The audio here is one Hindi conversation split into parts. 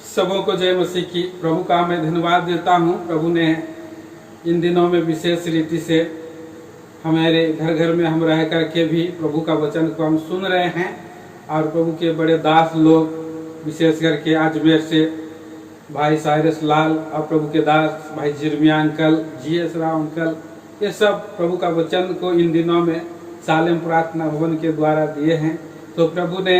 सबों को जय मसीह की। प्रभु का मैं धन्यवाद देता हूँ। प्रभु ने इन दिनों में विशेष रीति से हमारे घर घर में हम रह करके भी प्रभु का वचन को हम सुन रहे हैं। और प्रभु के बड़े दास लोग विशेष करके अजमेर से भाई साइरस लाल और प्रभु के दास भाई जिरमिया अंकल, GS राव अंकल, ये सब प्रभु का वचन को इन दिनों में सालेम प्रार्थना भवन के द्वारा दिए हैं। तो प्रभु ने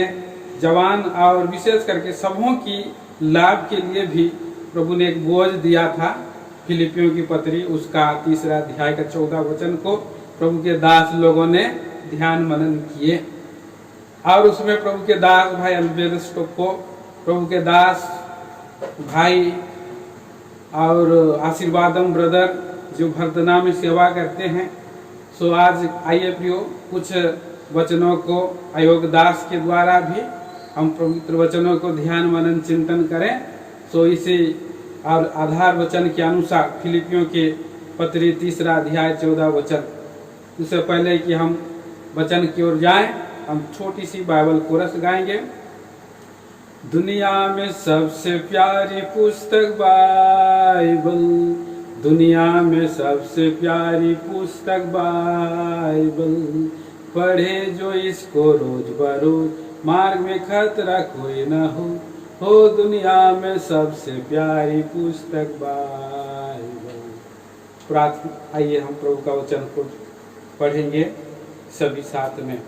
जवान और विशेष करके सबों की लाभ के लिए भी प्रभु ने एक बोझ दिया था। फिलिपियों की पत्री उसका 3 अध्याय का 14 वचन को प्रभु के दास लोगों ने ध्यान मनन किए। और उसमें प्रभु के दास भाई अल्बेरस को, प्रभु के दास भाई और आशीर्वादम ब्रदर जो भरतना में सेवा करते हैं। सो आज आइए प्रियो कुछ वचनों को अयोग दास के द्वारा भी हम पवित्र वचनों को ध्यान मनन चिंतन करें। सो इसी और आधार वचन के अनुसार फिलिपियों के पत्री 3 अध्याय 14 वचन। इससे पहले कि हम वचन की ओर जाएं, हम छोटी सी बाइबल कोरस गाएंगे। दुनिया में सबसे प्यारी पुस्तक बाइबल, दुनिया में सबसे प्यारी पुस्तक बाइबल, पढ़े जो इसको रोज बरोज, मार्ग में खतरा कोई न हो दुनिया में सबसे प्यारी पुस्तक बाइबल। प्रार्थना। आइए हम प्रभु का वचन को पढ़ेंगे सभी साथ में।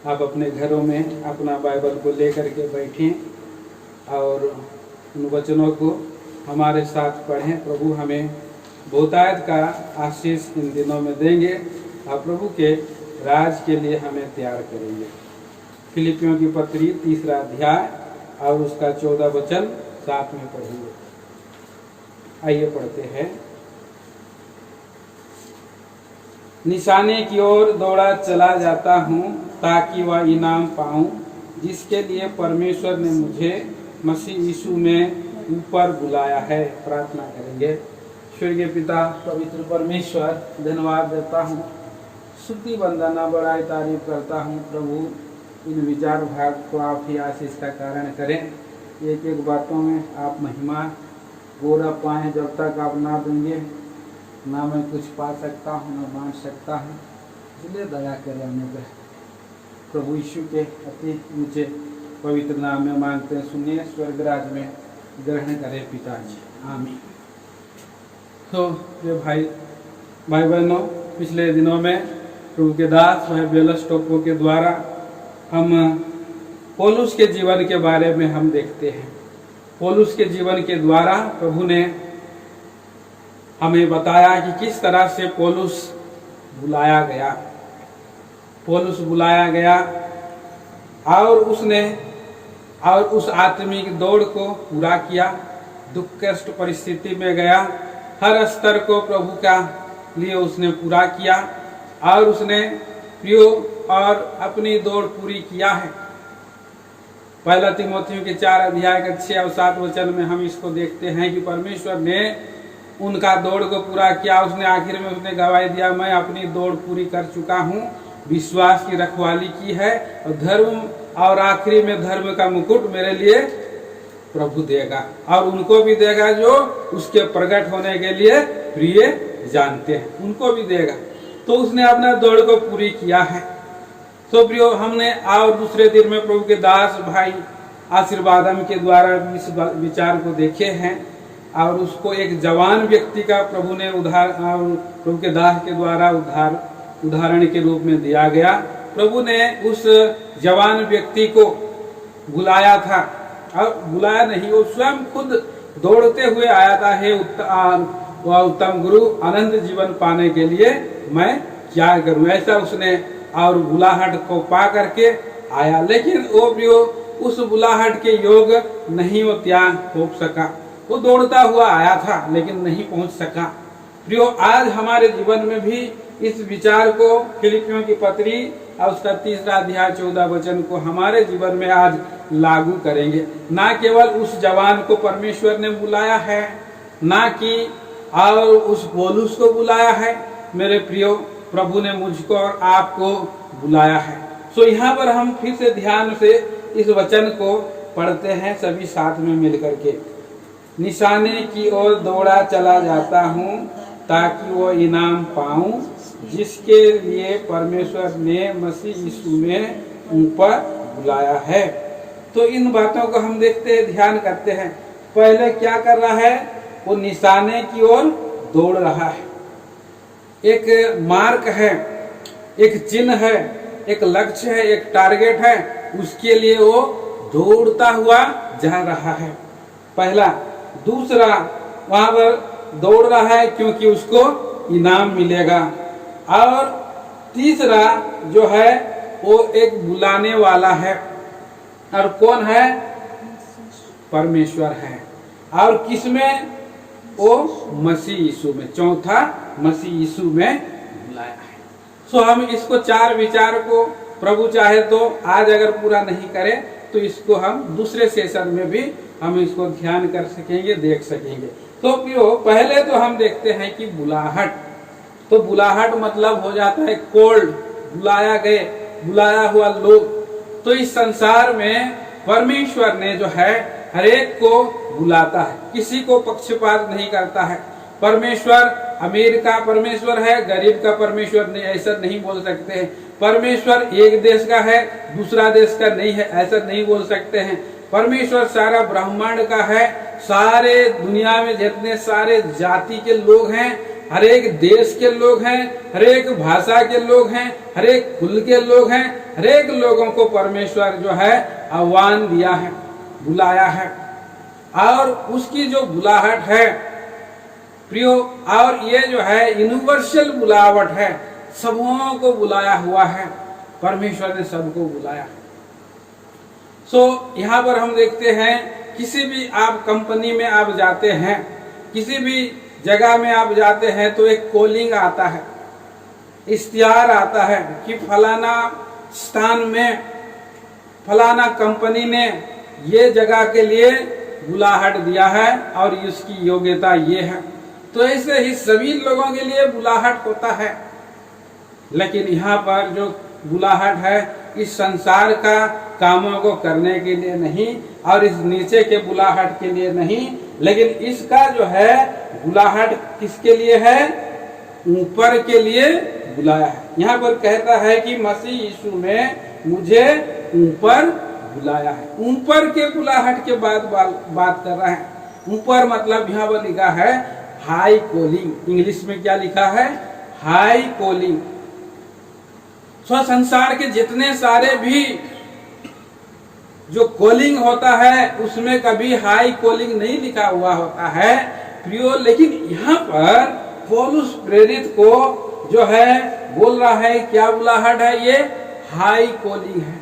आप अपने घरों में अपना बाइबल को लेकर के बैठें और उन वचनों को हमारे साथ पढ़ें। प्रभु हमें बहुतायत का आशीष इन दिनों में देंगे और प्रभु के राज के लिए हमें तैयार करेंगे। फिलिपियों की पत्री 3 अध्याय और उसका 14 वचन साथ में पढ़ेंगे। आइए पढ़ते हैं। निशाने की ओर दौड़ा चला जाता हूँ ताकि वह इनाम पाऊँ जिसके लिए परमेश्वर ने मुझे मसीह यीशु में ऊपर बुलाया है। प्रार्थना करेंगे। स्वर्गीय पिता पवित्र परमेश्वर, धन्यवाद देता हूँ, स्तुति वंदना बड़ाई तारीफ करता हूँ। प्रभु इन विचार भाग को आप ही आशीष का कारण करें। एक एक बातों में आप महिमा गोरा पाएँ। जब तक आप ना देंगे ना मैं कुछ पा सकता हूँ ना बांट सकता हूँ, इसलिए दया करें अनुग्रह। प्रभु यीशु के अति ऊंचे पवित्र नाम में मांगते हैं, सुनिए स्वर्गराज में ग्रहण करें पिताजी, आमीन। तो ये भाई बहनों, पिछले दिनों में प्रभु के दास भाई बेलस टोपो के द्वारा हम पौलुस के जीवन के बारे में हम देखते हैं। पौलुस के जीवन के द्वारा प्रभु ने हमें बताया कि किस तरह से पौलुस बुलाया गया। पौलुस बुलाया गया और उसने और उस आत्मिक दौड़ को पूरा किया। दुख कष्ट परिस्थिति में गया, हर स्तर को प्रभु का लिए उसने पूरा किया और उसने प्रियो और अपनी दौड़ पूरी किया है। 1 तीमुथियों के 4 अध्याय के 6 और 7 वचन में हम इसको देखते हैं कि परमेश्वर ने उनका दौड़ को पूरा किया। उसने आखिर में उसने गवाही दिया, मैं अपनी दौड़ पूरी कर चुका हूँ, विश्वास की रखवाली की है और धर्म और आखिरी में धर्म का मुकुट मेरे लिए प्रभु देगा और उनको भी देगा जो उसके प्रकट होने के लिए प्रिय जानते हैं, उनको भी देगा। तो उसने अपना दौड़ को पूरी किया है। तो प्रियो, हमने और दूसरे दिन में प्रभु के दास भाई आशीर्वादम के द्वारा इस विचार को देखे हैं और उसको एक जवान व्यक्ति का प्रभु ने प्रभु के दास के द्वारा उदाहरण के रूप में दिया गया। प्रभु ने उस जवान व्यक्ति को बुलाया था और बुलाया नहीं, वो स्वयं खुद दौड़ते हुए आया था। हे उत्तम गुरु, अनंत जीवन पाने के लिए मैं क्या करूं, ऐसा उसने और बुलाहट को पा करके आया। लेकिन वो भी उस बुलाहट के योग नहीं वो त्याग हो सका। वो दौड़ता हुआ आया था लेकिन नहीं पहुंच सका। प्रियो, आज हमारे जीवन में भी इस विचार को फिलिपियों की पत्री और उसका 3 अध्याय 14 वचन को हमारे जीवन में आज लागू करेंगे। ना केवल उस जवान को परमेश्वर ने बुलाया है, ना कि और उस पौलुस को बुलाया है। मेरे प्रियो, प्रभु ने मुझको और आपको बुलाया है। सो यहाँ पर हम फिर से ध्यान से इस वचन को पढ़ते हैं सभी साथ में मिलकर के। निशाने की ओर दौड़ा चला जाता हूँ ताकि वो इनाम पाऊं जिसके लिए परमेश्वर ने मसीह यीशु में ऊपर बुलाया है। तो इन बातों को हम देखते हैं, ध्यान करते हैं। पहले क्या कर रहा है? वो निशाने की ओर दौड़ रहा है। एक मार्क है, एक चिन्ह है, एक लक्ष्य है, एक टारगेट है, उसके लिए वो दौड़ता हुआ जा रहा है। पहला। दूसरा, वहां पर दौड़ रहा है क्योंकि उसको इनाम मिलेगा। और तीसरा जो है वो एक बुलाने वाला है, और कौन है? परमेश्वर है। और किसमें? वो मसीह यीशु में। चौथा, मसीह यीशु में बुलाया है। सो हम इसको चार विचार को प्रभु चाहे तो आज अगर पूरा नहीं करे तो इसको हम दूसरे सेशन में भी हम इसको ध्यान कर सकेंगे, देख सकेंगे। तो पहले तो हम देखते हैं कि बुलाहट। तो बुलाहट मतलब हो जाता है कोल्ड, बुलाया गए, बुलाया हुआ लोग। तो इस संसार में परमेश्वर ने जो है हर एक को बुलाता है, किसी को पक्षपात नहीं करता है। परमेश्वर अमीर का परमेश्वर है, गरीब का परमेश्वर नहीं, ऐसा नहीं बोल सकते हैं। परमेश्वर एक देश का है, दूसरा देश का नहीं है, ऐसा नहीं बोल सकते हैं। परमेश्वर सारा ब्रह्मांड का है, सारे दुनिया में जितने सारे जाति के लोग हैं, हर एक देश के लोग हैं, हर एक भाषा के लोग हैं, हर एक कुल के लोग हैं, हर एक लोगों को परमेश्वर जो है आह्वान दिया है, बुलाया है। और उसकी जो बुलाहट है प्रियो, और ये जो है यूनिवर्सल बुलावट है, सबों को बुलाया हुआ है, परमेश्वर ने सबको बुलाया है। सो यहाँ पर हम देखते हैं, किसी भी आप कंपनी में आप जाते हैं, किसी भी जगह में आप जाते हैं तो एक कॉलिंग आता है, इश्तिहार आता है कि फलाना स्थान में फलाना कंपनी ने ये जगह के लिए बुलाहट दिया है और इसकी योग्यता ये है। तो ऐसे ही सभी लोगों के लिए बुलाहट होता है। लेकिन यहाँ पर जो बुलाहट है इस संसार का कामों को करने के लिए नहीं, और इस नीचे के बुलाहट के लिए नहीं, लेकिन इसका जो है बुलाहट किसके लिए है? ऊपर के लिए बुलाया है। यहाँ पर कहता है कि मसीह यीशु में मुझे ऊपर बुलाया है। ऊपर के बुलाहट के बाद बात कर रहा है। ऊपर मतलब यहाँ पर लिखा है हाई कॉलिंग। इंग्लिश में क्या लिखा है? High calling. संसार के जितने सारे भी जो कॉलिंग होता है उसमें कभी हाई कॉलिंग नहीं लिखा हुआ होता है प्रियो। लेकिन यहाँ पर पौलुस प्रेरित को जो है बोल रहा है क्या बुलाहट है? ये हाई कॉलिंग है,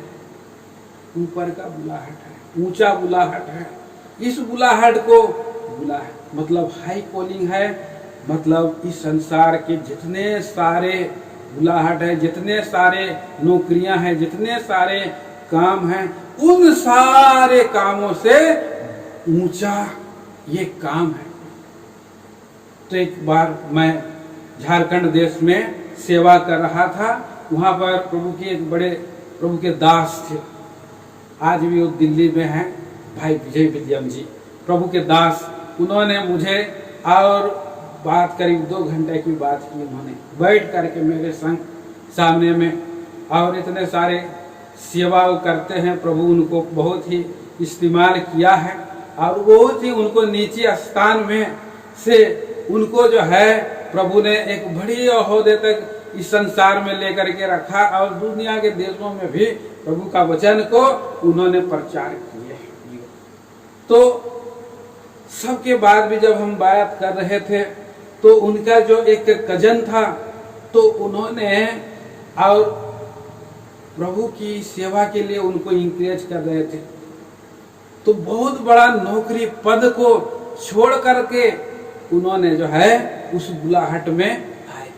ऊपर का बुलाहट है, ऊंचा बुलाहट है। इस बुलाहट को बुला है मतलब हाई कॉलिंग है, मतलब इस संसार के जितने सारे बुलाहट है, जितने सारे नौकरियां हैं, जितने सारे काम हैं, उन सारे कामों से ऊंचा ये काम है। तो एक बार मैं झारखंड देश में सेवा कर रहा था, वहां पर प्रभु के एक बड़े प्रभु के दास थे, आज भी वो दिल्ली में हैं, भाई विजय विलियम जी, प्रभु के दास। उन्होंने मुझे और बात करीब 2 घंटे की बात की, उन्होंने बैठ करके मेरे संग सामने में, और इतने सारे सेवा करते हैं। प्रभु उनको बहुत ही इस्तेमाल किया है और बहुत ही उनको नीचे स्थान में से उनको जो है प्रभु ने एक बड़ी ओहदे तक इस संसार में लेकर के रखा, और दुनिया के देशों में भी प्रभु का वचन को उन्होंने प्रचार किए। तो सबके बाद भी जब हम बात कर रहे थे तो उनका जो एक कजन था, तो उन्होंने और प्रभु की सेवा के लिए उनको इंकरेज कर रहे थे। तो बहुत बड़ा नौकरी पद को छोड़ करके उन्होंने जो है उस बुलाहट में आए,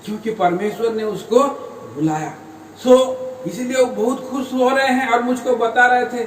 क्योंकि परमेश्वर ने उसको बुलाया। इसलिए वो बहुत खुश हो रहे हैं और मुझको बता रहे थे,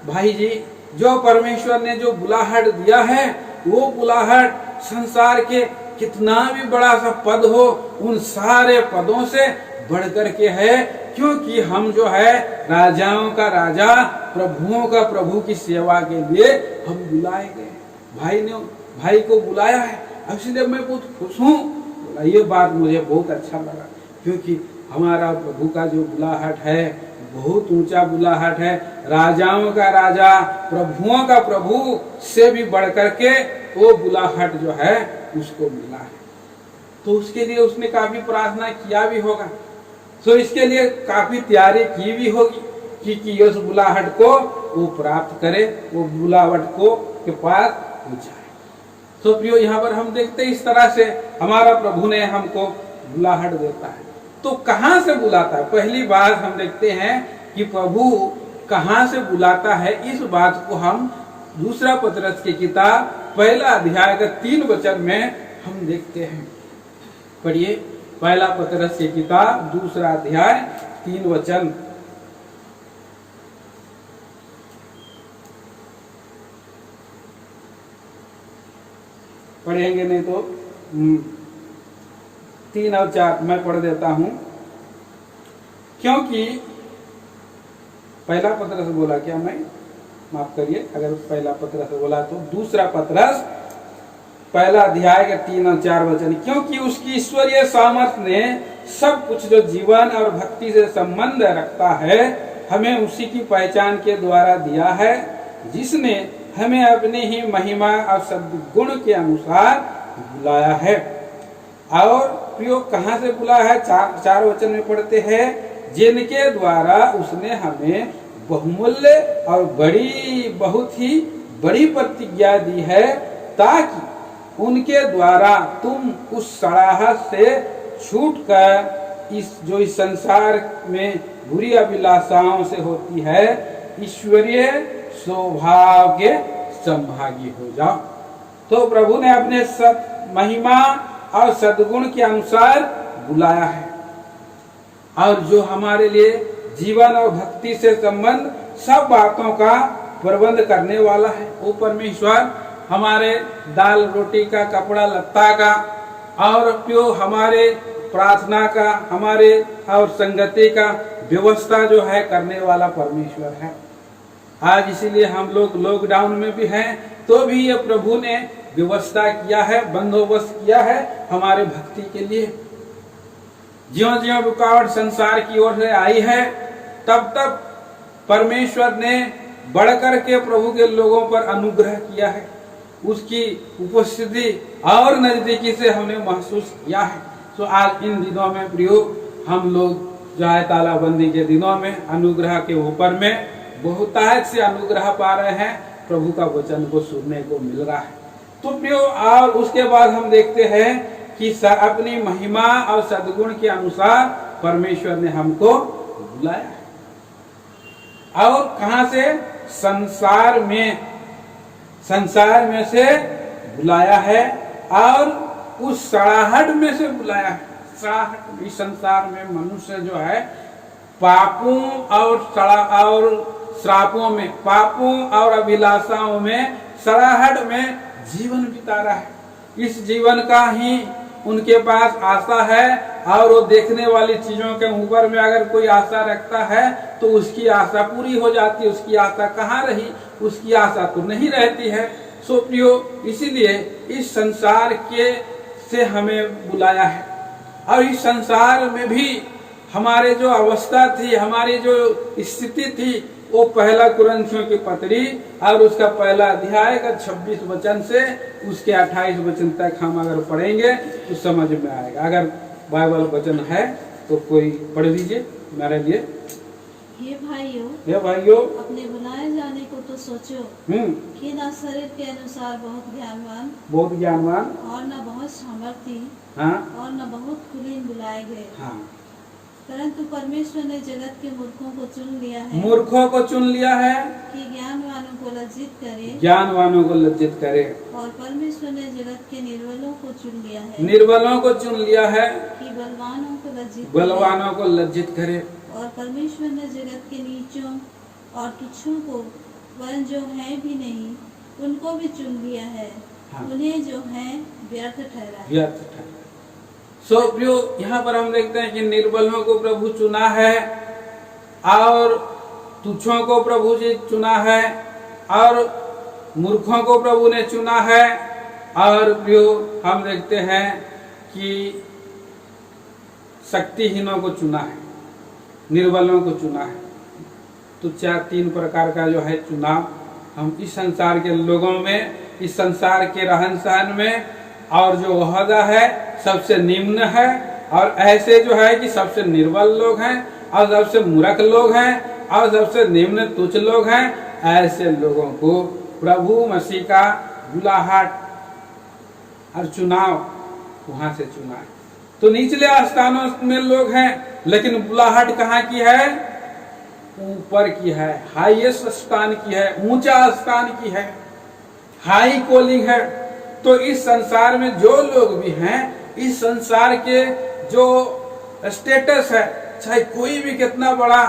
भाई जी जो परमेश्वर ने जो बुलाहट दिया है वो बुलाहट संसार के कितना भी बड़ा सा पद हो, उन सारे पदों से बढ़ करके है, क्योंकि हम जो है राजाओं का राजा, प्रभुओं का प्रभु की सेवा के लिए हम बुलाए गए। भाई ने भाई को बुलाया है, इसलिए मैं बहुत खुश हूँ। बोला ये बात मुझे बहुत अच्छा लगा, क्योंकि हमारा प्रभु का जो बुलाहट है बहुत ऊंचा बुलाहट है। राजाओं का राजा, प्रभुओं का प्रभु से भी बढ़ करके वो बुलाहट जो है उसको मिला है। तो उसके लिए उसने काफी प्रार्थना किया भी होगा, तो इसके लिए काफी तैयारी की भी होगी कि उस बुलाहट को वो प्राप्त करे, वो बुलाहट को के पास पहुंचाए। तो प्रियो, यहाँ पर हम देखते इस तरह से हमारा प्रभु ने हमको बुलाहट देता है। तो कहाँ से बुलाता है? पहली बात हम देखते हैं कि प्रभु कहाँ से बुलाता है। इस बात को हम दूसरा पतरस की किताब पहला अध्याय का 3 वचन में हम देखते हैं। पढ़िए, पहला पतरस की किताब दूसरा अध्याय 3 वचन। पढ़ेंगे नहीं तो 3 और 4 मैं पढ़ देता हूं, क्योंकि पहला पतरस बोला क्या, मैं माफ करिए अगर पहला पतरस बोला तो दूसरा पतरस पहला अध्याय के 3 और 4 वचन। क्योंकि उसकी ईश्वरीय सामर्थ्य ने सब कुछ जो जीवन और भक्ति से संबंध रखता है हमें उसी की पहचान के द्वारा दिया है, जिसने हमें अपनी ही महिमा और सद्गुण के अनुसार बुलाया है। और प्रयोग कहाँ से बुलाया है? 4 वचन में पढ़ते हैं, जिनके द्वारा उसने हमें बहुमूल्य और बहुत ही बड़ी प्रतिज्ञा दी है, ताकि उनके द्वारा तुम उस सड़ाहट से छूटकर इस संसार में बुरी अभिलाषाओं से होती है ईश्वरीय स्वभाव के संभागी हो जाओ। तो प्रभु ने अपने महिमा और सद्गुण के अनुसार बुलाया है, और जो हमारे लिए जीवन और भक्ति से संबंध सब बातों का प्रबंध करने वाला है। वो परमेश्वर हमारे दाल रोटी का, कपड़ा लत्ता का, और जो हमारे प्रार्थना का, हमारे और संगति का व्यवस्था जो है करने वाला परमेश्वर है। आज इसीलिए हम लोग लॉकडाउन में भी हैं, तो भी ये प्रभु ने व्यवस्था किया है, बंदोबस्त किया है हमारे भक्ति के लिए। ज्यों ज्यों रुकावट संसार की ओर से आई है, तब तब परमेश्वर ने बढ़कर के प्रभु के लोगों पर अनुग्रह किया है। उसकी उपस्थिति और नजदीकी से हमने महसूस किया है। तो आज इन दिनों में प्रियो, हम लोग जो है तालाबंदी के दिनों में अनुग्रह के ऊपर में बहुतायत से अनुग्रह पा रहे हैं, प्रभु का वचन को सुनने को मिल रहा है। तो प्रियो, और उसके बाद हम देखते हैं कि अपनी महिमा और सद्गुण के अनुसार परमेश्वर ने हमको बुलाया है। और कहां से? संसार में से बुलाया है, और उस सड़ाहट में से बुलाया है। सड़ाहट, इस संसार में मनुष्य जो है पापों और श्रापों में, पापों और अभिलाषाओं में, सड़ाहट में जीवन बिता रहा है। इस जीवन का ही उनके पास आशा है, और वो देखने वाली चीजों के ऊपर में अगर कोई आशा रखता है तो उसकी आशा पूरी हो जाती है। उसकी आशा कहाँ रही? उसकी आशा तो नहीं रहती है। सो प्रियो, इसीलिए इस संसार के से हमें बुलाया है, और इस संसार में भी हमारे जो अवस्था थी, हमारी जो स्थिति थी, वो पहला कुरिन्थियों की पत्री और उसका पहला अध्याय का 26 वचन से उसके 28 वचन तक हम अगर पढ़ेंगे तो समझ में आएगा। अगर बाइबल वचन है तो कोई पढ़ लीजिए मेरे लिए। हे भाइयों, अपने बुलाए जाने को तो सोचो कि न शरीर के अनुसार बहुत ज्ञानवान और न बहुत सामर्थी, हाँ, और न बहुत कुलीन बुलाए गए, हाँ, परंतु परमेश्वर ने जगत के मूर्खों को चुन लिया है, कि ज्ञानवानों को लज्जित करे, और परमेश्वर ने जगत के निर्बलों को चुन लिया है, कि बलवानों को लज्जित करे, और परमेश्वर ने जगत के नीचों और तुच्छों को, वरन जो है भी नहीं, उनको भी चुन लिया है, हाँ, उन्हें जो है व्यर्थ ठहरा। व्यर्थ ठहरा। सो प्रियो, यहाँ पर हम देखते हैं कि निर्बलों को प्रभु चुना है और तुच्छों को प्रभु जी चुना है और मूर्खों को प्रभु ने चुना है। और प्रियो, हम देखते हैं कि शक्तिहीनों को चुना है, निर्बलों को चुना है। तो 3 प्रकार का जो है चुनाव हम इस संसार के लोगों में, इस संसार के रहन सहन में, और जो ओहदा है सबसे निम्न है, और ऐसे जो है कि सबसे निर्बल लोग हैं और सबसे मूर्ख लोग हैं और सबसे निम्न तुच्छ लोग हैं, ऐसे लोगों को प्रभु मसीह का बुलाहट और चुनाव वहां से चुना है। तो निचले स्थानों में लोग हैं, लेकिन बुलाहट कहाँ की है? ऊपर की है, हाईएस्ट स्थान की है, ऊंचा स्थान की है, हाई कॉलिंग है। तो इस संसार में जो लोग भी हैं, इस संसार के जो स्टेटस है, चाहे कोई भी कितना बड़ा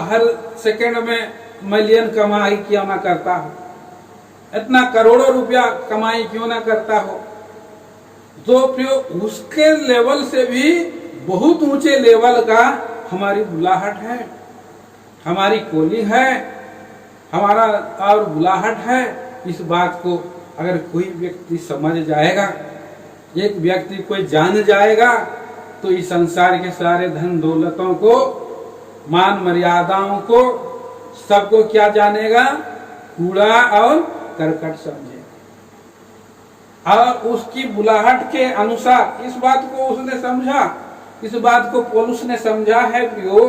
हर सेकंड में मिलियन कमाई क्यों ना करता हो, इतना करोड़ों रुपया कमाई क्यों ना करता हो, तो फिर उसके लेवल से भी बहुत ऊंचे लेवल का हमारी बुलाहट है, हमारी कॉलिंग है, हमारा और बुलाहट है। इस बात को अगर कोई व्यक्ति समझ जाएगा, एक व्यक्ति कोई जान जाएगा, तो इस संसार के सारे धन दौलतों को, मान मर्यादाओं को, सबको क्या जानेगा? कूड़ा और करकट समझेगा। और उसकी बुलाहट के अनुसार इस बात को उसने समझा, इस बात को पौलुस ने समझा है प्रियो।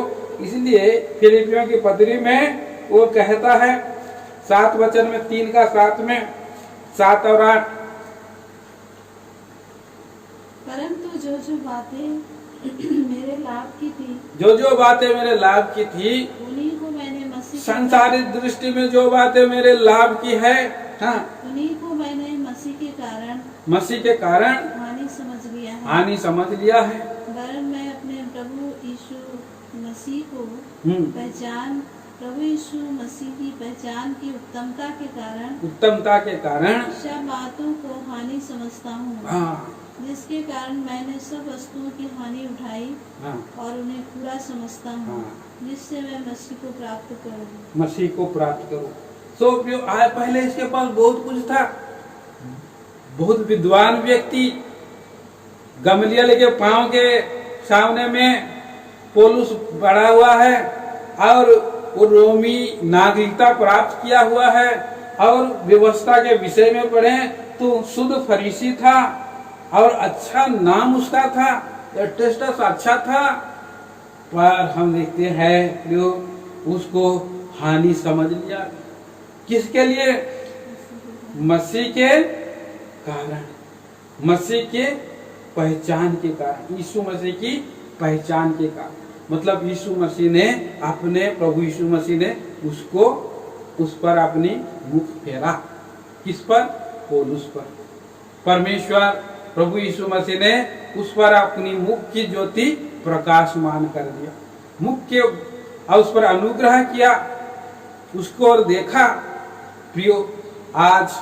इसलिए फिलिपियों की पत्री में वो कहता है 7 वचन में 3 का 7 में 7 और 8, परंतु जो बातें मेरे लाभ की थी, जो बातें मेरे लाभ की थी, उन्हीं को मैंने मसीह संसारिक दृष्टि में जो बातें मेरे लाभ की है, हाँ, उन्हीं को मैंने मसीह के कारण हानि समझ लिया है। वरन मैं अपने प्रभु यीशु मसीह को प्रभु यीशु मसीह की पहचान की उत्तमता के कारण सब बातों को हानि समझता हूँ, जिसके कारण मैंने सब वस्तुओं की हानि उठाई और उन्हें पूरा समझता हूँ, जिससे मैं मसीह को प्राप्त करूँ। तो पहले इसके पास बहुत कुछ था, बहुत विद्वान व्यक्ति, गमलियल के पांव के सामने में पौलुस बड़ा हुआ है और वो रोमी नागरिकता प्राप्त किया हुआ है और व्यवस्था के विषय में पढ़े तो शुद्ध फरीसी था और अच्छा नाम उसका था, स्टेटस अच्छा था। पर हम देखते हैं जो उसको हानि समझ लिया। किसके लिए? मसीह के कारण, मसीह के पहचान के कारण, यीशु मसीह की पहचान के कारण। मतलब यीशु मसीह ने अपने प्रभु यीशु मसीह ने उसको उस पर अपनी मुख फेरा। किस पर? पौलुस पर। परमेश्वर प्रभु यीशु मसीह ने उस पर अपनी मुख की ज्योति प्रकाशमान कर दिया, मुख के और उस पर अनुग्रह किया, उसको और देखा। प्रियो, आज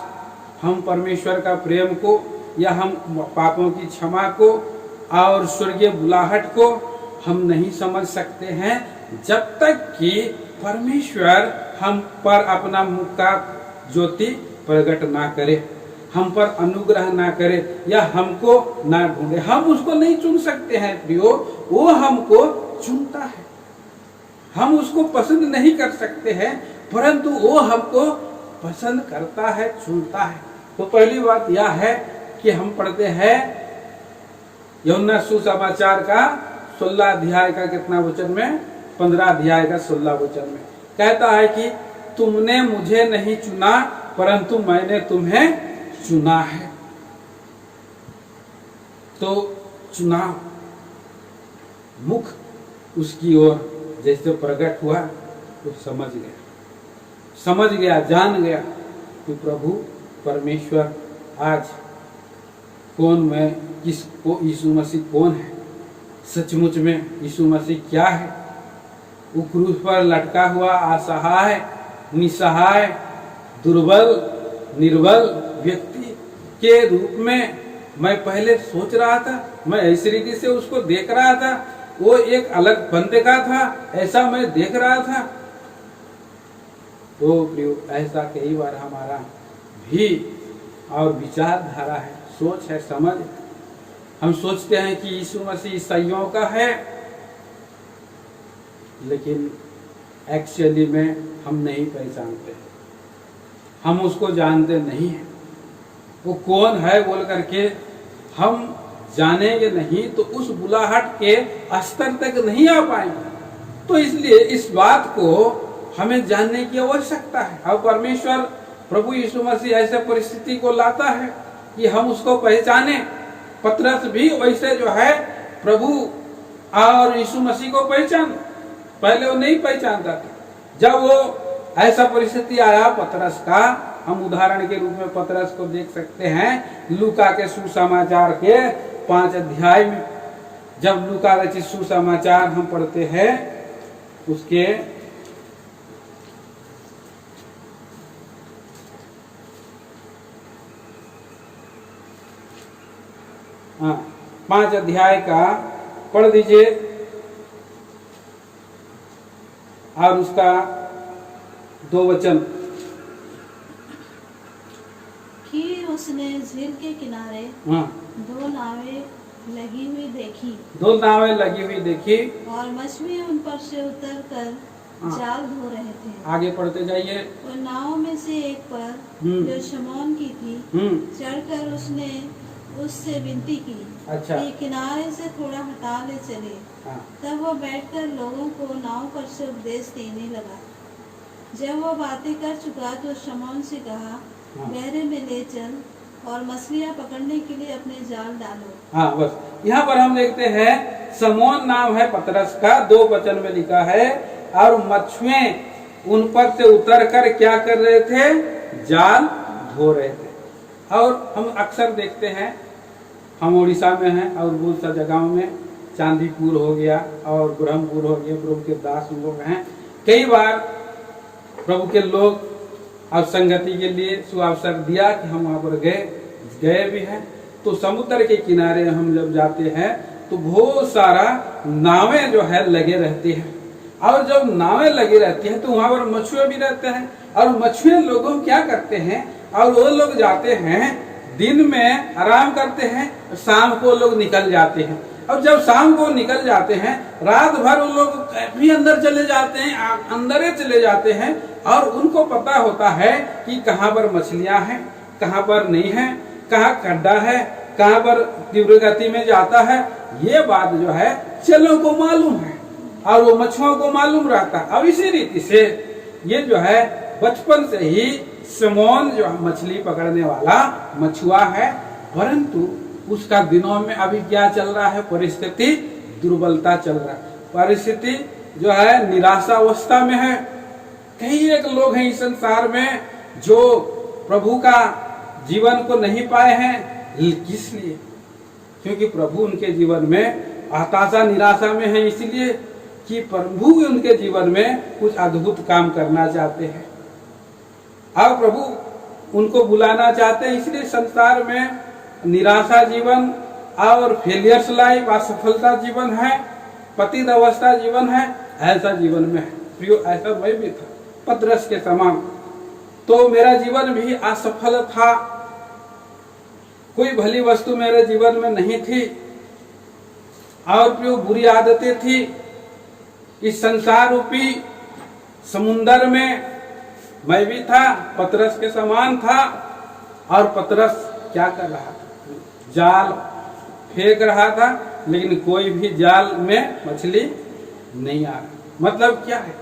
हम परमेश्वर का प्रेम को या हम पापों की क्षमा को और स्वर्गीय बुलाहट को हम नहीं समझ सकते हैं जब तक कि परमेश्वर हम पर अपना मुख का ज्योति प्रकट ना करे, हम पर अनुग्रह ना करे या हमको ना ढूंढे। हम उसको नहीं चुन सकते हैं प्रियो, वो हमको चुनता है। हम उसको पसंद नहीं कर सकते हैं, परंतु वो हमको पसंद करता है, चुनता है। तो पहली बात यह है कि हम पढ़ते हैं यूहन्ना सुसमाचार का 16 अध्याय का कितना वचन में? 15 अध्याय का 16 वचन में कहता है कि तुमने मुझे नहीं चुना परंतु मैंने तुम्हें चुना है। तो चुनाव मुख उसकी ओर जैसे प्रकट हुआ तो समझ गया, जान गया कि प्रभु परमेश्वर आज कौन, मैं किसको, यीशु मसीह कौन है, सचमुच में यीशु मसीह क्या है। वो क्रूस पर लटका हुआ असहाय, निसहाय, दुर्बल, निर्बल व्यक्ति के रूप में मैं पहले सोच रहा था, मैं ऐसी रीति से उसको देख रहा था, वो एक अलग बंदे का था, ऐसा मैं देख रहा था। तो प्रियो ऐसा कई बार हमारा भी और विचारधारा है, सोच है, समझ। हम सोचते हैं कि यीशु मसीह ईसाइयों का है, लेकिन एक्चुअली में हम नहीं पहचानते, हम उसको जानते नहीं हैं। वो कौन है बोल करके हम जानेंगे नहीं तो उस बुलाहट के स्तर तक नहीं आ पाएंगे। तो इसलिए इस बात को हमें जानने की आवश्यकता है। अब परमेश्वर प्रभु यीशु मसीह ऐसे परिस्थिति को लाता है कि हम उसको पहचाने। पतरस भी वैसे जो है प्रभु और यीशु मसीह को पहचान, पहले वो नहीं पहचानता था। जब वो ऐसा परिस्थिति आया पतरस का, हम उदाहरण के रूप में पतरस को देख सकते हैं लूका के सुसमाचार के 5 अध्याय में। जब लूका रचित सुसमाचार हम पढ़ते हैं उसके 5 अध्याय का पढ़ दीजिए और उसका 2 वचन। कि उसने झील के किनारे 2 नावें लगी हुई देखी, 2 नावें लगी हुई देखी और मछली उन पर से उतरकर जाल धो रहे थे। आगे पढ़ते जाइए। और नाव में से एक पर जो शमौन की थी चढ़कर उसने उससे विनती की कि किनारे से थोड़ा हटा ले चले। तब वो बैठकर लोगों को नाव पर से उपदेश देने लगा। जब वो बातें कर चुका तो शमौन से कहा, गहरे में ले चल और मछलियां पकड़ने के लिए अपने जाल डालो। बस यहाँ पर हम देखते हैं शमौन नाम है पतरस का, 2 वचन में लिखा है, और मछुएं उन पर से उतर कर क्या कर रहे थे? जाल धो रहे थे। और हम अक्सर देखते हैं, हम उड़ीसा में हैं और बहुत सा जगहों में, चांदीपुर हो गया और ब्रह्मपुर हो गया, प्रभु के दास लोग हैं। कई बार प्रभु के लोग और संगति के लिए सुअवसर दिया कि हम वहाँ पर गए भी हैं। तो समुद्र के किनारे हम जब जाते हैं तो बहुत सारा नावें जो है लगे रहती हैं, और जब नावें लगी रहती हैं तो वहाँ पर मछुए भी रहते हैं। और मछुए लोगों क्या करते हैं, और वो लोग जाते हैं दिन में आराम करते हैं, शाम को लोग निकल जाते हैं। और जब शाम को निकल जाते हैं, रात भर वो लोग भी अंदर चले जाते हैं, अंदर ही चले जाते हैं, और उनको पता होता है कि कहाँ पर मछलियां हैं, कहाँ पर नहीं है, कहाँ खड्डा है, कहाँ पर तीव्र गति में जाता है। ये बात जो है चलों को मालूम है और वो मछुओं को मालूम रहता है। अब इसी रीति से ये जो है बचपन से ही शमौन जो मछली पकड़ने वाला मछुआ है, परंतु उसका दिनों में अभी क्या चल रहा है? परिस्थिति दुर्बलता चल रहा है, परिस्थिति जो है निराशावस्था में है। कई एक लोग हैं इस संसार में जो प्रभु का जीवन को नहीं पाए हैं। किस लिए? क्योंकि प्रभु उनके जीवन में हताशा निराशा में है, इसलिए कि प्रभु उनके जीवन में कुछ अद्भुत काम करना चाहते हैं और प्रभु उनको बुलाना चाहते हैं। इसलिए संसार में निराशा जीवन और फेलियर्स लाइफ, असफलता जीवन है, पतित अवस्था जीवन है, ऐसा जीवन में है। प्रियो, ऐसा मैं भी था पतरस के समान। तो मेरा जीवन भी असफल था, कोई भली वस्तु मेरे जीवन में नहीं थी, और प्रियो बुरी आदतें थी। इस संसार रूपी समुंदर में मैं भी था, पतरस के समान था। और पतरस क्या कर रहा था? जाल फेंक रहा था, लेकिन कोई भी जाल में मछली नहीं आ रहा। मतलब क्या है?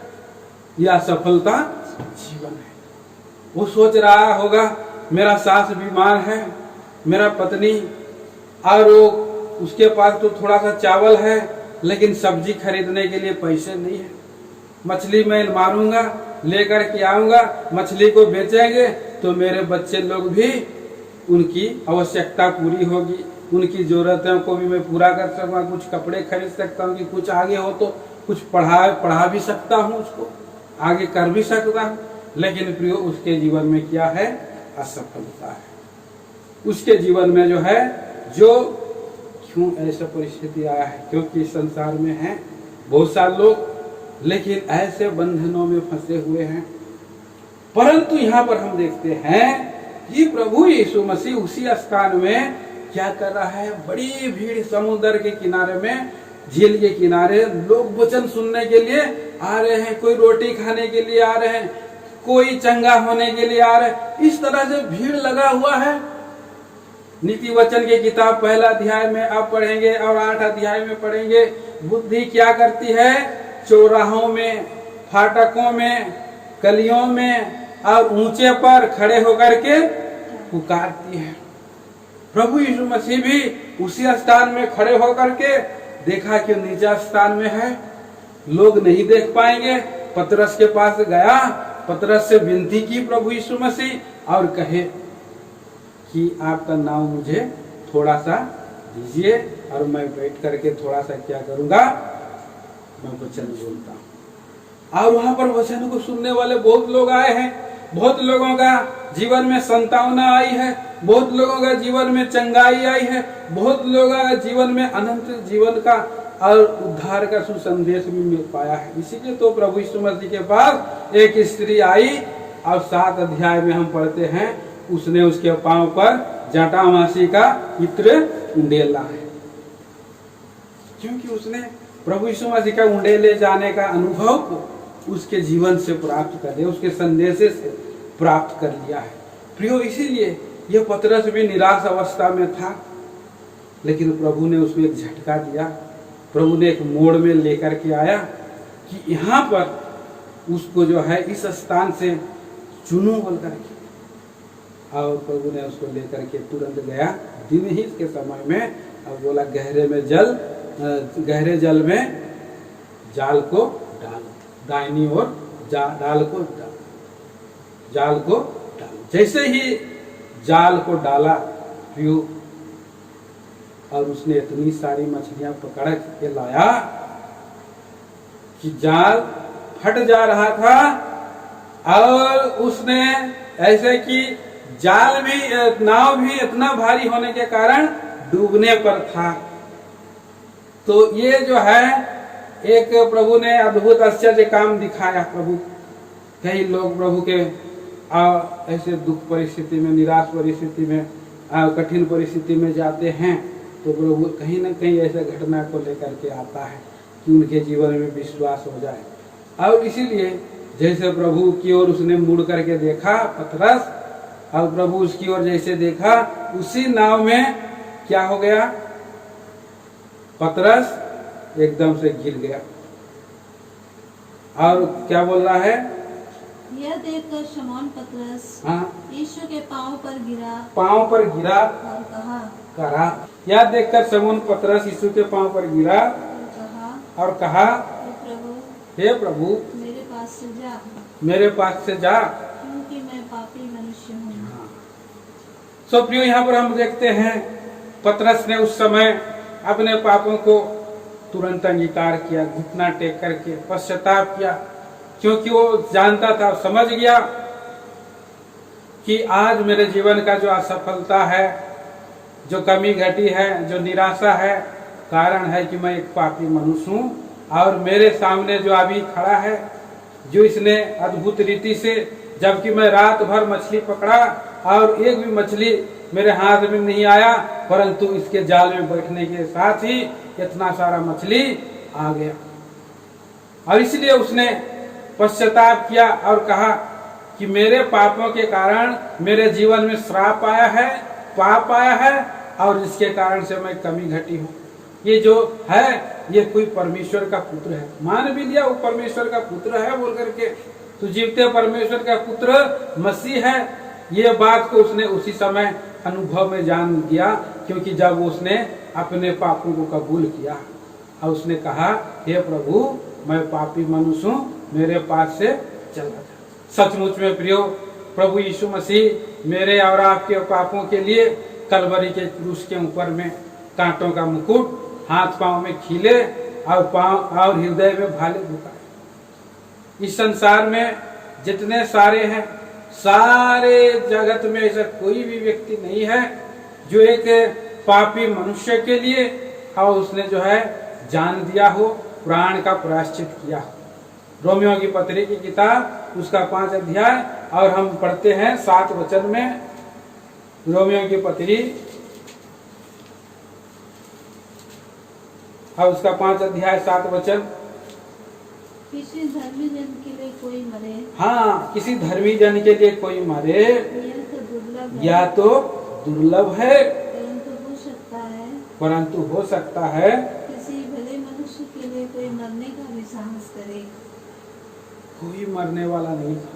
यह असफलता जीवन है। वो सोच रहा होगा मेरा सास बीमार है, मेरा पत्नी, और वो उसके पास तो थोड़ा सा चावल है, लेकिन सब्जी खरीदने के लिए पैसे नहीं है। मछली मैं मारूंगा, लेकर के आऊंगा, मछली को बेचेंगे तो मेरे बच्चे लोग भी उनकी आवश्यकता पूरी होगी, उनकी जरूरतों को भी मैं पूरा कर सकूंगा, कुछ कपड़े खरीद सकता हूँ, कि कुछ आगे हो तो कुछ पढ़ा भी सकता हूँ, उसको आगे कर भी सकता हूँ। लेकिन प्रियो उसके जीवन में क्या है? असफलता है। उसके जीवन में जो है, जो क्यों ऐसा परिस्थिति आया है, क्योंकि इस संसार में है बहुत सारे लोग, लेकिन ऐसे बंधनों में फंसे हुए हैं। परंतु यहाँ पर हम देखते हैं कि प्रभु यीशु मसीह उसी स्थान में क्या कर रहा है, बड़ी भीड़ समुद्र के किनारे में, झील के किनारे लोग वचन सुनने के लिए आ रहे हैं, कोई रोटी खाने के लिए आ रहे हैं, कोई चंगा होने के लिए आ रहे हैं। इस तरह से भीड़ लगा हुआ है। नीति वचन की किताब 1 अध्याय में आप पढ़ेंगे और 8 अध्याय में पढ़ेंगे, बुद्धि क्या करती है, चौराहों में, फाटकों में, गलियों में और ऊंचे पर खड़े होकर के पुकारती है। प्रभु यीशु मसीह भी उसी स्थान में खड़े होकर के देखा कि नीचा स्थान में है, लोग नहीं देख पाएंगे। पतरस के पास गया, पतरस से विनती की प्रभु यीशु मसीह और कहे कि आपका नाम मुझे थोड़ा सा दीजिए और मैं बैठ करके थोड़ा सा क्या करूंगा, मैं वचन बोलता हूँ। और वहां पर वचन को सुनने वाले बहुत लोग आए हैं। बहुत लोगों का जीवन में संतावना आई है, बहुत लोगों का जीवन में चंगाई आई है, बहुत लोगों का जीवन में अनंत जीवन का और उद्धार का सुसंदेश भी मिल पाया है। इसीलिए तो प्रभु यीशु मसीह के पास एक स्त्री आई और 7 अध्याय में हम पढ़ते हैं, उसने उसके पांव पर जटामासी का इत्र उंडेला है, क्योंकि उसने प्रभु यीशु मसीह का उंडेले जाने का अनुभव को उसके जीवन से प्राप्त कर लिया, उसके संदेश से प्राप्त कर लिया है। प्रियो, इसीलिए यह पतरस भी निराश अवस्था में था, लेकिन प्रभु ने उसको एक झटका दिया। प्रभु ने एक मोड़ में लेकर के आया कि यहाँ पर उसको जो है इस स्थान से चुनो बोल करके, और प्रभु ने उसको लेकर के तुरंत गया दिन ही के समय में, और बोला गहरे जल में जाल को डाल, दाहिनी ओर जाल को डाल। जैसे ही जाल को डाला प्रियो, और उसने इतनी सारी मछलियां पकड़ के लाया कि जाल फट जा रहा था, और उसने ऐसे कि जाल भी, नाव भी इतना भारी होने के कारण डूबने पर था। तो ये जो है एक प्रभु ने अद्भुत आश्चर्य काम दिखाया। प्रभु, कई लोग प्रभु के ऐसे दुख परिस्थिति में, निराश परिस्थिति में, कठिन परिस्थिति में जाते हैं, तो प्रभु कहीं न कहीं ऐसे घटना को लेकर के आता है कि उनके जीवन में विश्वास हो जाए। और इसीलिए जैसे प्रभु की ओर उसने मुड़ करके देखा पतरस, और प्रभु उसकी ओर जैसे देखा, उसी नाव में क्या हो गया, पतरस एकदम से गिर गया। और क्या बोल रहा है, यह देखकर शमौन पतरस यीशु के पांव पर गिरा और यह देखकर शमौन पतरस यीशु के पांव पर गिरा और कहा, हे प्रभु मेरे पास से जा, क्योंकि मैं पापी मनुष्य हूँ। सो प्रियो, यहाँ पर हम देखते हैं पतरस ने उस समय अपने पापों को तुरंत अंगीकार किया, घुटना टेक करके पश्चाताप किया, क्योंकि वो जानता था, समझ गया कि आज मेरे जीवन का जो असफलता है, जो कमी घटी है, जो निराशा है, कारण है कि मैं एक पापी मनुष्य हूँ। और मेरे सामने जो अभी खड़ा है, जो इसने अद्भुत रीति से, जबकि मैं रात भर मछली पकड़ा और एक भी मछली मेरे हाथ में नहीं आया, परंतु इसके जाल में बैठने के साथ ही इतना सारा मछली आ गया। और इसलिए उसने पश्चाताप किया और कहा कि मेरे पापों के कारण मेरे जीवन में श्राप आया है, पाप आया है, और इसके कारण से मैं कमी घटी हूँ। ये जो है, ये कोई परमेश्वर का पुत्र है, मान भी लिया वो परमेश्वर का पुत्र है बोल करके, तो जीवते परमेश्वर का पुत्र मसीह है। ये बात को उसने उसी समय अनुभव में जान लिया, क्योंकि जब उसने अपने पापों को कबूल किया और उसने कहा, हे प्रभु मैं पापी मनुष्य हूँ, मेरे पास से चला जा। सचमुच में प्रियो, प्रभु यीशु मसीह मेरे और आपके पापों के लिए कलवरी के क्रूस के ऊपर में कांटों का मुकुट, हाथ पांव में खीले और पांव और हृदय में भाले झुकाए। इस संसार में जितने सारे हैं, सारे जगत में ऐसा कोई भी व्यक्ति नहीं है जो एक पापी मनुष्य के लिए और उसने जो है जान दिया हो, प्राण का प्रायश्चित किया हो। रोमियो की पत्री की किताब उसका 5 अध्याय और हम पढ़ते हैं 7 वचन में। रोमियो की पत्री और उसका 5 अध्याय 7 वचन। किसी धर्मी जन के लिए कोई मरे, हाँ, किसी धर्मी जन के लिए कोई मरे यह तो दुर्लभ है, परंतु हो सकता है किसी भले मनुष्य के लिए कोई मरने का भी साहस करे। कोई मरने वाला नहीं था,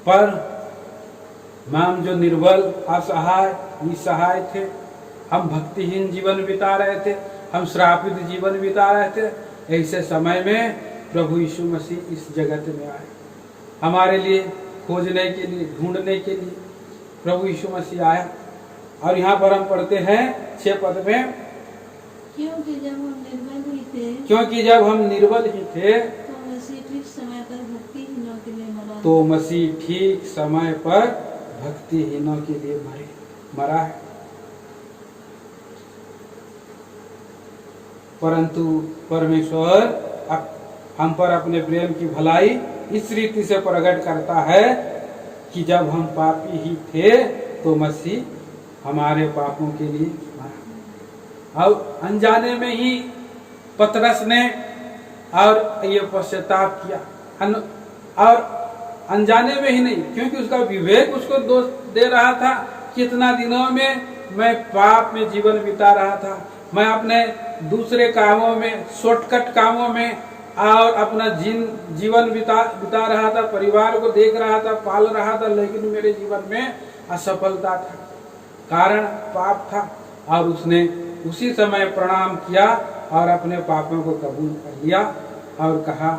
पर हम जो निर्बल, असहाय, निसहाय थे, हम भक्तिहीन जीवन बिता रहे थे, हम श्रापित जीवन बिता रहे थे, ऐसे समय में प्रभु यीशु मसीह इस जगत में आए। हमारे लिए खोजने के लिए, ढूंढने के लिए प्रभु यीशु मसीह आया। और यहाँ पर हम पढ़ते हैं 6 पद में, क्योंकि जब हम निर्बल ही थे, तो मसीह ठीक समय पर भक्तिहीनों के लिए मरा। तो मसीह ठीक समय पर भक्तिहीनों के लिए मरा है। परंतु परमेश्वर हम पर अपने प्रेम की भलाई इस रीति से प्रकट करता है कि जब हम पापी ही थे तो मसीह हमारे पापों के लिए मरा। और अनजाने में ही पतरस ने और ये पश्चाताप किया, और अनजाने में ही नहीं, क्योंकि उसका विवेक उसको दोष दे रहा था कि इतना दिनों में मैं पाप में जीवन बिता रहा था, मैं अपने दूसरे कामों में, शॉर्टकट कामों में और अपना जीवन बिता रहा था, परिवार को देख रहा था, पाल रहा था, लेकिन मेरे जीवन में असफलता था, कारण पाप था। और उसने उसी समय प्रणाम किया और अपने पापों को कबूल कर लिया और कहा,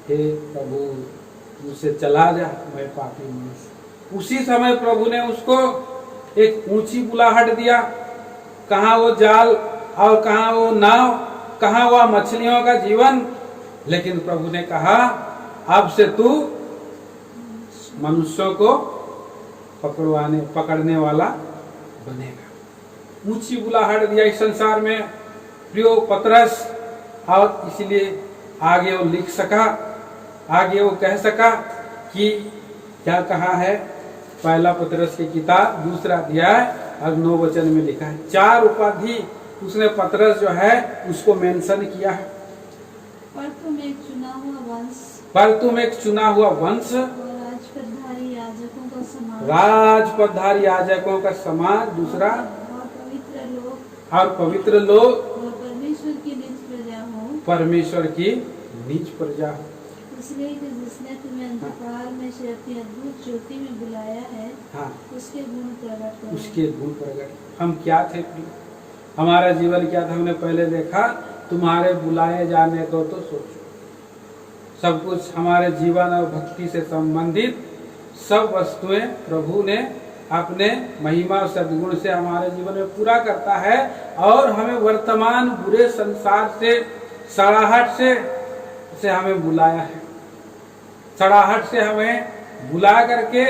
हे प्रभु मुझसे चला जा, मैं पापी मनुष्य। उसी समय प्रभु ने उसको एक ऊंची बुलाहट दिया। कहाँ वो जाल और कहाँ वो नाव, कहाँ वह मछलियों का जीवन, लेकिन प्रभु ने कहा, अब से तू मनुष्यों को पकड़ने वाला बनेगा। ऊंची बुलाहट दिया इस संसार में प्रियो पतरस, और इसलिए आगे वो लिख सका, आगे वो कह सका कि क्या कहा है। पहला पतरस की किताब 2 अध्याय और 9 वचन में लिखा है। 4 उपाधि उसने पतरस जो है उसको मेंशन किया है। पर तुम एक चुना हुआ वंश, राजपदधारी याजकों का समाज, दूसरा और पवित्र लोग, परमेश्वर की निज प्रजा हो। इसलिए कि जिसने तुम्हें अंधकार में से अपनी अद्भुत ज्योति में बुलाया है, हाँ, उसके गुण प्रकट। हम क्या थे, हमारा जीवन क्या था, हमने पहले देखा। तुम्हारे बुलाए जाने को तो सोचो, सब कुछ हमारे जीवन और भक्ति से संबंधित सब वस्तुएं प्रभु ने अपने महिमा और सद्गुण से हमारे जीवन में पूरा करता है, और हमें वर्तमान बुरे संसार से, सड़ाहट से हमें बुलाया है। सड़ाहट से हमें बुला करके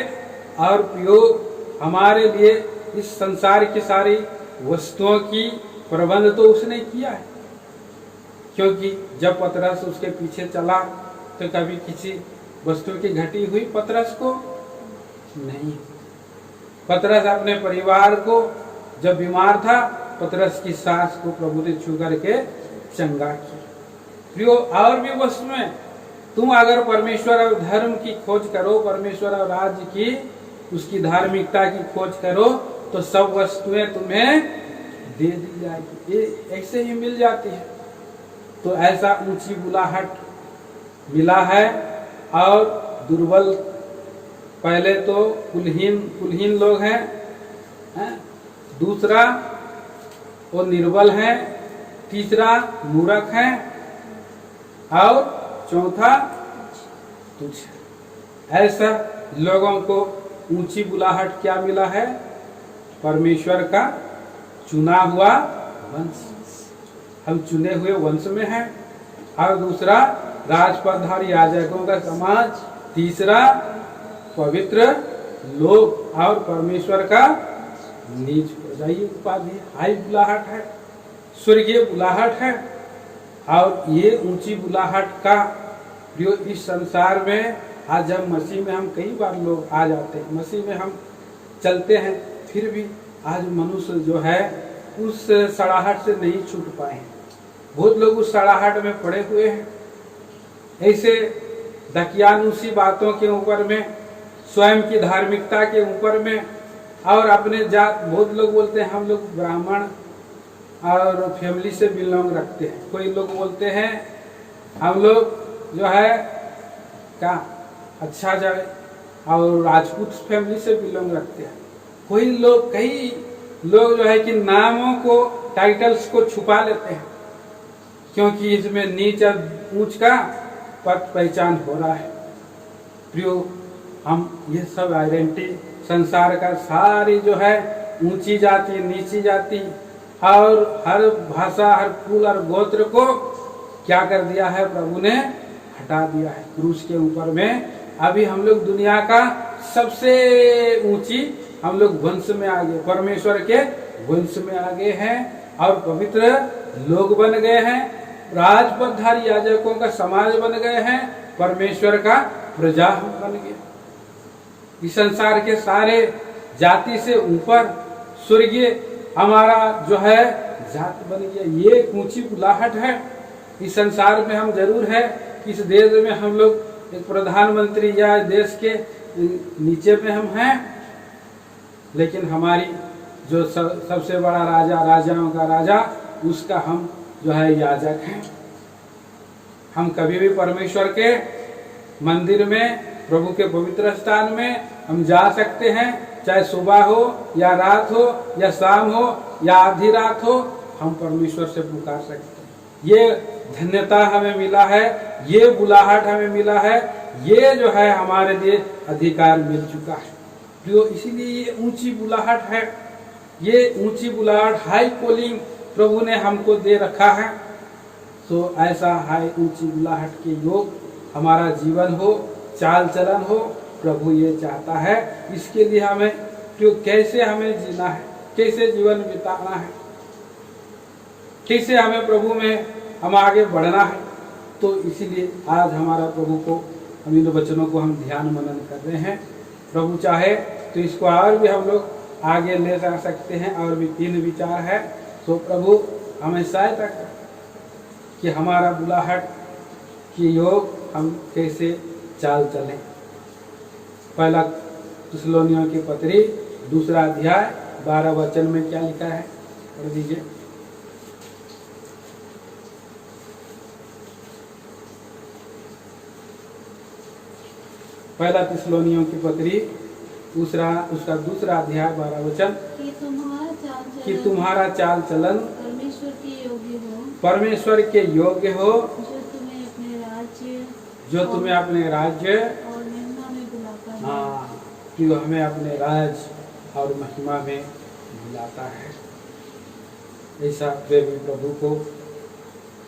और प्रयोग हमारे लिए इस संसार की सारी वस्तुओं की प्रबंध तो उसने किया है। क्योंकि जब पतरस उसके पीछे चला तो कभी किसी वस्तु की घटी हुई पतरस को नहीं। पतरस अपने परिवार को, जब बीमार था, पतरस की सास को प्रभु ने छू करके चंगा किया। प्रियो, और भी वस्तुएं, तुम अगर परमेश्वर और धर्म की खोज करो, परमेश्वर और राज्य की, उसकी धार्मिकता की खोज करो, तो सब वस्तुएं तुम्हें दे दी जाएगी, ये ऐसे ही मिल जाती है। तो ऐसा ऊंची बुलाहट मिला है। और दुर्बल, पहले तो कुलहीन लोग हैं, दूसरा वो निर्बल हैं, तीसरा मूर्ख हैं, और चौथा तुच्छ। ऐसा लोगों को ऊंची बुलाहट क्या मिला है, परमेश्वर का चुना हुआ वंश, हम चुने हुए वंश में हैं। और दूसरा राजपदधारी याजकों का समाज, तीसरा पवित्र लोग और परमेश्वर का नीच प्रजाई उपाधि, हाई बुलाहट है, स्वर्गीय बुलाहट है। और ये ऊंची बुलाहट का जो इस संसार में आज हम मसीह में हम कई बार लोग आ जाते हैं, मसीह में हम चलते हैं, फिर भी आज मनुष्य जो है उस सड़ाहट से नहीं छूट पाए हैं। बहुत लोग उस सड़ाहट में पड़े हुए हैं, ऐसे दकियानुसी बातों के ऊपर में, स्वयं की धार्मिकता के ऊपर में, और अपने जात, बहुत लोग बोलते हैं हम लोग ब्राह्मण और फैमिली से बिलोंग रखते हैं। कोई लोग बोलते हैं हम लोग जो है क्या अच्छा जाए और राजपूत फैमिली से बिलोंग रखते हैं। कोई लोग, कई लोग जो है कि नामों को, टाइटल्स को छुपा लेते हैं, क्योंकि इसमें नीच और ऊंच का पद पहचान हो रहा है। प्रियो, हम ये सब आइडेंटिटी संसार का सारी जो है ऊंची जाति, नीची जाति और हर भाषा, हर कुल और गोत्र को क्या कर दिया है, प्रभु ने हटा दिया है क्रूस के ऊपर में। अभी हम लोग दुनिया का सबसे ऊंची हम लोग वंश में आगे, परमेश्वर के वंश में आगे हैं और पवित्र लोग बन गए हैं, राजपदधारी याजकों का समाज बन गए हैं, परमेश्वर का प्रजा बन गए। इस संसार के सारे जाति से ऊपर स्वर्गीय हमारा जो है जात बन गया। ये ऊंची बुलाहट है। इस संसार में हम जरूर है, इस देश में हम लोग एक प्रधानमंत्री या देश के नीचे में हम हैं, लेकिन हमारी जो सबसे बड़ा राजा, राजाओं का राजा, उसका हम जो है याजक हैं। हम कभी भी परमेश्वर के मंदिर में, प्रभु के पवित्र स्थान में हम जा सकते हैं, चाहे सुबह हो या रात हो या शाम हो या आधी रात हो, हम परमेश्वर से पुकार सकते हैं। ये धन्यता हमें मिला है, ये बुलाहट हमें मिला है, ये जो है हमारे लिए अधिकार मिल चुका है। जो इसीलिए ये ऊंची बुलाहट है, ये ऊंची बुलाहट, हाई कॉलिंग प्रभु ने हमको दे रखा है। तो ऐसा हाई ऊंची बुलाहट के योग हमारा जीवन हो, चाल चलन हो, प्रभु ये चाहता है। इसके लिए हमें क्यों, कैसे हमें जीना है, कैसे जीवन बिताना है, कैसे हमें प्रभु में हम आगे बढ़ना है। तो इसीलिए आज हमारा प्रभु को, हम इन वचनों को हम ध्यान मनन कर रहे हैं। प्रभु चाहे तो इसको और भी हम लोग आगे ले जा सकते हैं, और भी 3 विचार है। तो प्रभु हमें सहायता कर कि हमारा बुलाहट की योग हम कैसे चाल चलें। पहला थिस्सलुनीयों की पत्री 2 अध्याय 12 वचन में क्या लिखा है, पढ़ दीजिए। पहला थिस्सलुनीयों की पत्री उसका 2 अध्याय 12 वचन, कि तुम्हारा चाल चलन परमेश्वर के योग्य हो, जो तुम्हें अपने राज्य और महिमा में बुलाता है। हाँ, कि वो हमें अपने राज और महिमा में बुलाता है। ऐसा प्रेमी प्रभु को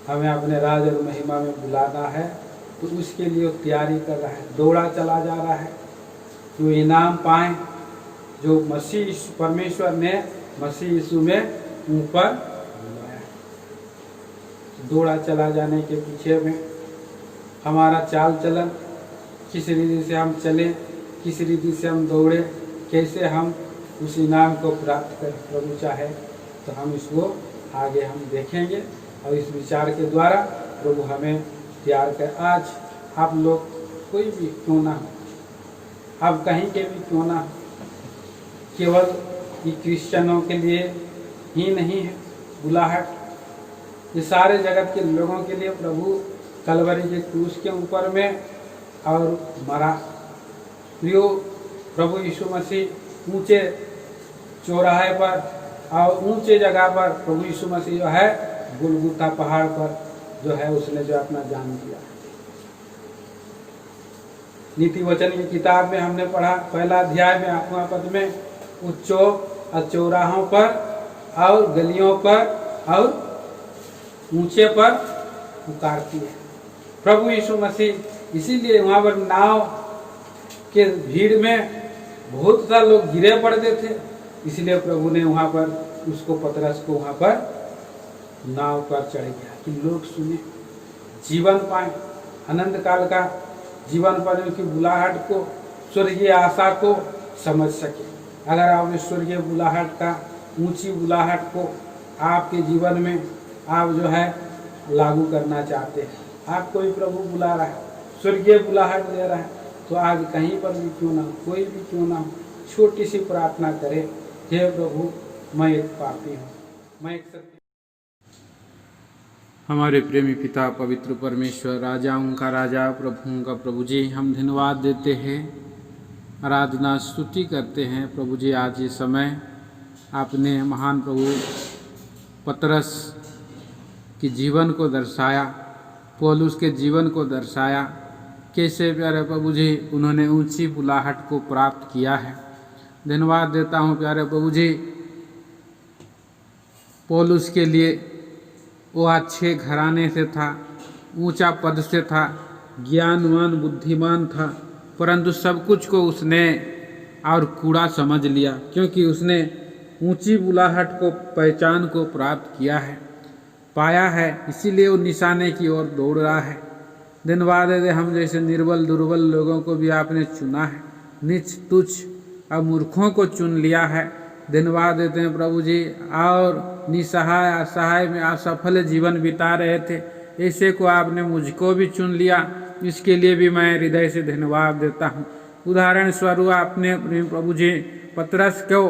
हमें अपने राज और महिमा में बुलाना है, तो उसके लिए वो तैयारी कर रहा है, दौड़ा चला जा रहा है, तो इनाम पाए जो मसीह परमेश्वर ने मसीह यीशु में ऊपर बुलाया। दौड़ा चला जाने के पीछे में हमारा चाल चलन, किस रीति से हम चलें, किस रीति से हम दौड़े, कैसे हम उस इनाम को प्राप्त करें। प्रभु चाहे तो हम इसको आगे हम देखेंगे, और इस विचार के द्वारा प्रभु हमें तैयार कर। आज आप लोग कोई भी क्यों ना हो, आप कहीं के भी क्यों ना हो, केवल ये क्रिश्चियनों के लिए ही नहीं है बुलाहट, ये सारे जगत के लोगों के लिए प्रभु कलवरी के क्रूस के ऊपर में और मरा। प्रियो, प्रभु यीशु मसीह ऊंचे चौराहे पर और ऊंचे जगह पर प्रभु यीशु मसीह जो है गुलगुता पहाड़ पर जो है उसने जो अपना जान दिया। नीति वचन की किताब में हमने पढ़ा, 1 अध्याय में 8वां पद में, उस चौक और चौराहों पर और गलियों पर और ऊंचे पर पुकारती है प्रभु यीशु मसीह। इसीलिए वहाँ पर नाव के भीड़ में बहुत सा लोग गिरे पड़ते थे, इसलिए प्रभु ने वहाँ पर उसको पतरस को वहाँ पर नाव पर चढ़ गया कि लोग सुने, जीवन पाए, आनंद काल का जीवन पाने की बुलाहट को, स्वर्गीय आशा को समझ सके। अगर आप इस स्वर्गीय बुलाहट का, ऊंची बुलाहट को आपके जीवन में आप जो है लागू करना चाहते हैं, आपको भी प्रभु बुला रहा है, स्वर्गीय बुलाहट दे रहा है, तो आज कहीं पर भी क्यों ना, कोई भी क्यों ना, छोटी सी प्रार्थना करें, हे प्रभु मैं एक पापी हूँ, मैं एक सत्य। हमारे प्रेमी पिता पवित्र परमेश्वर, राजाओं का राजा, प्रभुओं का प्रभु जी, हम धन्यवाद देते हैं, आराधना स्तुति करते हैं प्रभु जी। आज ये समय आपने महान प्रभु पतरस के जीवन को दर्शाया, पौलुस के जीवन को दर्शाया, कैसे प्यारे प्रभु जी उन्होंने ऊंची बुलाहट को प्राप्त किया है। धन्यवाद देता हूँ प्यारे प्रभु जी, पौलुस के लिए वो अच्छे घराने से था, ऊंचा पद से था, ज्ञानवान बुद्धिमान था, परंतु सब कुछ को उसने और कूड़ा समझ लिया, क्योंकि उसने ऊंची बुलाहट को, पहचान को प्राप्त किया है, पाया है, इसीलिए वो निशाने की ओर दौड़ रहा है। धन्यवाद दे हम जैसे निर्बल दुर्बल लोगों को भी आपने चुना है, नीच तुच्छ और मूर्खों को चुन लिया है। धन्यवाद देते हैं प्रभु जी। और निसहाय असहाय में असफल जीवन बिता रहे थे, ऐसे को आपने मुझको भी चुन लिया, इसके लिए भी मैं हृदय से धन्यवाद देता हूँ। उदाहरण स्वरूप आपने प्रभु जी पतरस को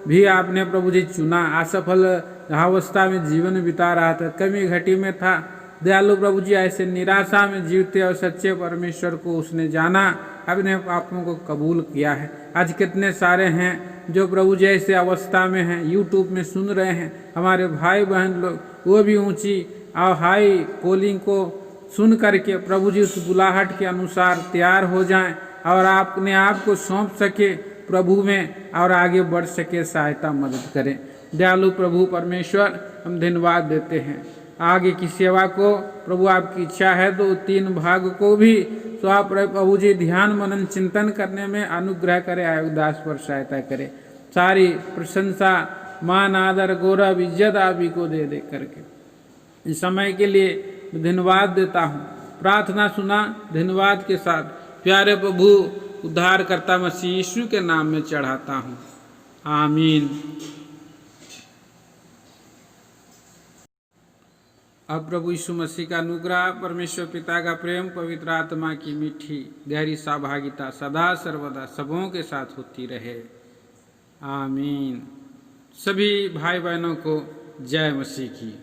भी आपने प्रभु जी चुना, असफल अवस्था में जीवन बिता रहा था, कमी घटी में था, दयालु प्रभु जी ऐसे निराशा में जीवते और सच्चे परमेश्वर को उसने जाना, अपने पापों को कबूल किया है। आज कितने सारे हैं जो प्रभु जी ऐसे अवस्था में हैं, यूट्यूब में सुन रहे हैं, हमारे भाई बहन लोग, वो भी ऊंची और हाई कॉलिंग को सुन करके प्रभु जी उस बुलाहट के अनुसार तैयार हो जाएं और अपने आप को सौंप सके प्रभु में और आगे बढ़ सके, सहायता मदद करें। दयालु प्रभु परमेश्वर, हम धन्यवाद देते हैं। आगे की सेवा को प्रभु आपकी इच्छा है तो 3 भाग को भी तो आप प्रभु जी ध्यान मनन चिंतन करने में अनुग्रह करें, आयुदास पर सहायता करें। सारी प्रशंसा मान आदर गौरव इज्जत आप ही को दे करके इस समय के लिए धन्यवाद देता हूँ। प्रार्थना सुना धन्यवाद के साथ प्यारे प्रभु उद्धारकर्ता मसीह यीशु के नाम में चढ़ाता हूँ, आमीन। अब प्रभु यीशु मसीह का अनुग्रह, परमेश्वर पिता का प्रेम, पवित्र आत्मा की मीठी गहरी सहभागिता सदा सर्वदा सबों के साथ होती रहे, आमीन। सभी भाई बहनों को जय मसीह की।